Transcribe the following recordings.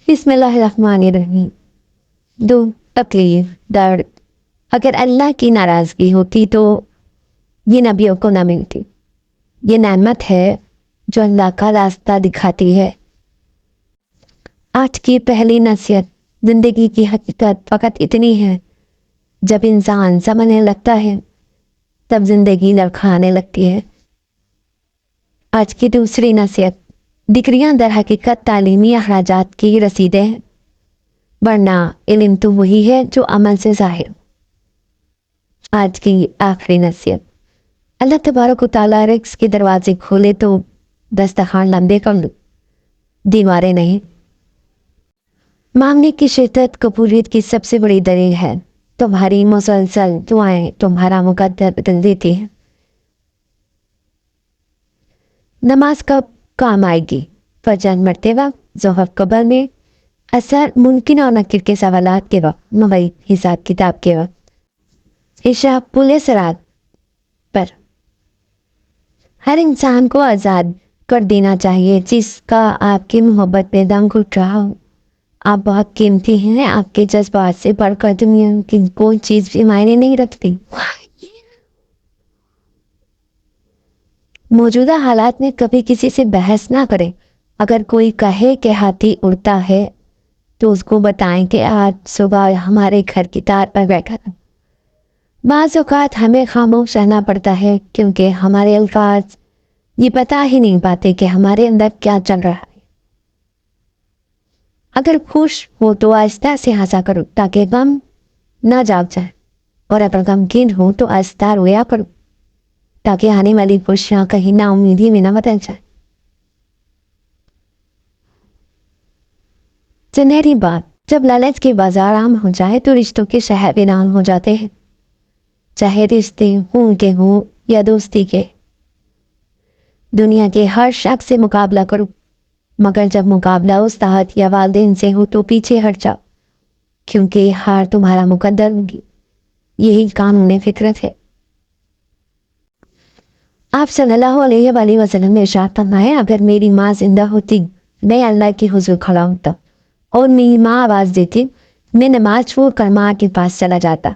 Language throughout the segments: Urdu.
بسم اللہ الرحمن الرحیم۔ دکھ، تکلیف، درد اگر اللہ کی ناراضگی ہوتی تو یہ نبیوں کو نہ ملتی۔ یہ نعمت ہے جو اللہ کا راستہ دکھاتی ہے۔ آج کی پہلی نصیحت، زندگی کی حقیقت فقط اتنی ہے، جب انسان سمجھنے لگتا ہے تب زندگی لڑکھڑانے لگتی ہے۔ آج کی دوسری نصیحت، ڈگریاں در حقیقت تعلیمی اخراجات کی رسیدیں ہیں، ورنہ علم تو وہی ہے جو عمل سے ظاہر۔ آج کی آخری نصیحت، اللہ تبارک و تعالیٰ رزق کے دروازے کھولے تو دسترخوان لمبے کر لو، دیواریں نہیں۔ مانگنے کی شدت قبولیت کی سب سے بڑی دلیل ہے۔ تمہاری مسلسل دعائیں تمہارا مقدر بدل دیتی ہیں۔ نماز کب کام آئے گی؟ فجر مرتے وقت، ظہر قبل میں، اثر ممکن اور نکر کے سوالات کے وقت، مغرب حساب کتاب کے وقت، عشاء پل صراط پر۔ ہر انسان کو آزاد کر دینا چاہیے جس کا آپ کی محبت میں دم گھٹ رہا ہو۔ آپ بہت قیمتی ہیں، آپ کے جذبات سے بڑھ کر دنیا کی کوئی چیز بھی معنی نہیں رکھتی۔ موجودہ حالات میں کبھی کسی سے بحث نہ کریں۔ اگر کوئی کہے کہ ہاتھی اڑتا ہے تو اس کو بتائیں کہ آج صبح ہمارے گھر کی تار پر بیٹھا تھا۔ بعض اوقات ہمیں خاموش رہنا پڑتا ہے کیونکہ ہمارے الفاظ یہ بتا ہی نہیں پاتے کہ ہمارے اندر کیا چل رہا ہے۔ اگر خوش ہو تو آہستہ سے ہنسا کرو تاکہ غم نہ جاگ جائے، اور اگر غمگین ہو تو آہستہ رویا کرو تاکہ آنے والی خوشیاں کہیں نا امیدی میں نہ بدل جائے۔ سنہری بات، جب لالچ کے بازار عام ہو جائے تو رشتوں کے شہر ویران ہو جاتے ہیں، چاہے رشتے خون کے ہوں یا دوستی کے۔ دنیا کے ہر شخص سے مقابلہ کرو، مگر جب مقابلہ استاد یا والدین سے ہو تو پیچھے ہٹ جاؤ، کیونکہ ہار تمہارا مقدر ہوگی۔ یہی قانون فطرت ہے۔ آپ صلی اللہ علیہ وآلہ وسلم نے ارشاد فرمایا، اگر میری ماں زندہ ہوتی میں اللہ کے حضور کھڑا ہوتا اور میری ماں آواز دیتی، میں نماز چھوڑ کر ماں کے پاس چلا جاتا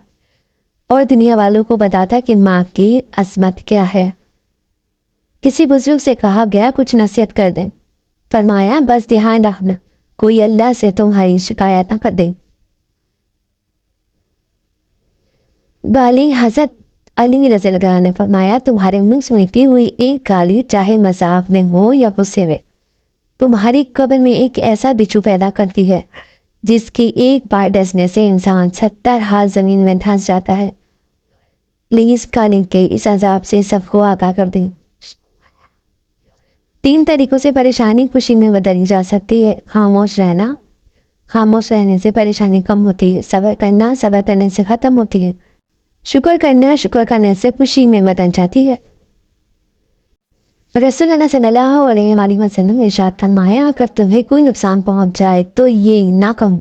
اور دنیا والوں کو بتاتا کہ ماں کی عظمت کیا ہے۔ کسی بزرگ سے کہا گیا کچھ نصیحت کر دیں، فرمایا بس دھیان رکھنا کوئی اللہ سے تمہاری شکایت نہ کر دے۔ بالغ حضرت علی رضی اللہ عنہ نے فرمایا، تمہارے منہ سے نکلی ہوئی ایک گالی چاہے مذاق میں ہو یا غصے میں، تمہاری قبر میں ایک ایسا بچھو پیدا کرتی ہے جس کی ایک بار ڈسنے سے انسان 70 ہاتھ زمین میں دھنس جاتا ہے۔ پلیز کالنگ کے اس عذاب سے سب کو آگاہ کر دیں۔ 3 طریقوں سے پریشانی خوشی میں بدلی جا سکتی ہے۔ خاموش رہنا، خاموش رہنے سے پریشانی کم ہوتی ہے۔ صبر کرنا، صبر کرنے سے ختم ہوتی ہے۔ شکر کرنا، شکر کرنے سے خوشی میں بدل جاتی ہے۔ رسول اللہ صلی اللہ علیہ وآلہ وسلم نے ارشاد فرمایا، اگر تمہیں کوئی نقصان پہنچ جائے تو یہ نہ کہو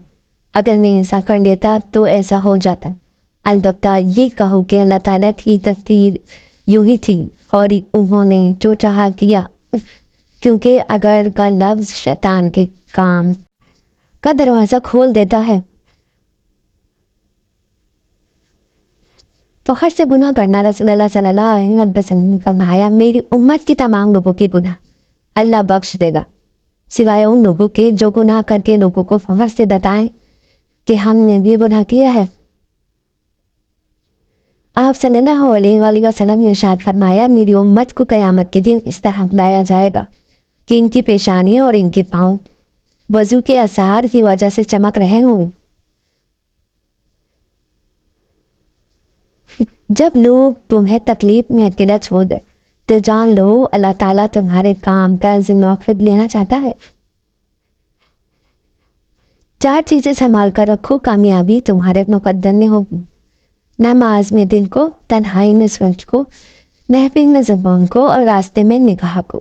اگر میں ایسا کر لیتا تو ایسا ہو جاتا، البتہ یہ کہو کہ اللہ تعالیٰ کی تقدیر یوں ہی تھی اور انہوں نے جو چاہا کیا، کیونکہ اگر کا لفظ شیطان کے کام کا دروازہ کھول دیتا ہے تو خرچ سے گناہ کرنا۔ رسول اللہ صلی اللہ علیہ وسلم نے فرمایا، میری امت کی تمام لوگوں کی گناہ اللہ بخش دے گا، سوائے ان لوگوں کے جو گناہ کر کے لوگوں کو فخر سے بتائیں کہ ہم نے یہ گناہ کیا ہے۔ آپ صلی اللہ علیہ وآلہ وسلم نے ارشاد فرمایا، میری امت کو قیامت کے دن اس طرح بلایا جائے گا کہ ان کی پیشانیاں اور ان کے پاؤں وضو کے اثار کی وجہ سے چمک رہے ہوں۔ جب لوگ تمہیں تکلیف میں اکیلا چھوڑ دے تو جان لو اللہ تعالیٰ تمہارے کام کا ذمہ خود لینا چاہتا ہے۔ 4 چیزیں سنبھال کر رکھو، کامیابی تمہارے مقدر میں ہوگی۔ نماز میں دل کو، تنہائی میں سوچ کو، محفل میں زبان کو اور راستے میں نگاہ کو۔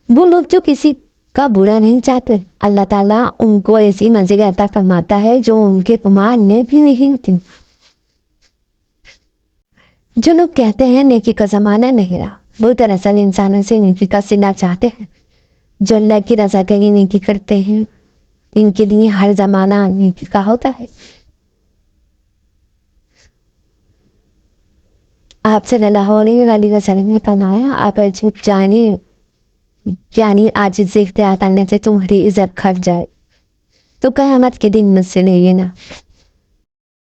وہ لوگ جو کسی کا برا نہیں چاہتے، اللہ تعالیٰ ان کو ایسی منزل عطا فرماتا ہے جو ان کے گمان بھی نہیں ہوتی۔ جو لوگ کہتے ہیں نیکی کا زمانہ نہیں رہا، وہ دراصل انسانوں سے نیکی کا صلہ چاہتے ہیں جو اللہ کی رضا کے لیے نیکی کرتے ہیں، ان کے لیے ہر زمانہ نیکی کا ہوتا ہے۔ آپ صلی اللہ علیہ وسلم نے فرمایا، آپ جھک جانے یعنی آج سے اختیار کرنے سے تمہاری عزت کھٹ جائے تو قیامت کے دن مجھ سے لے لینا۔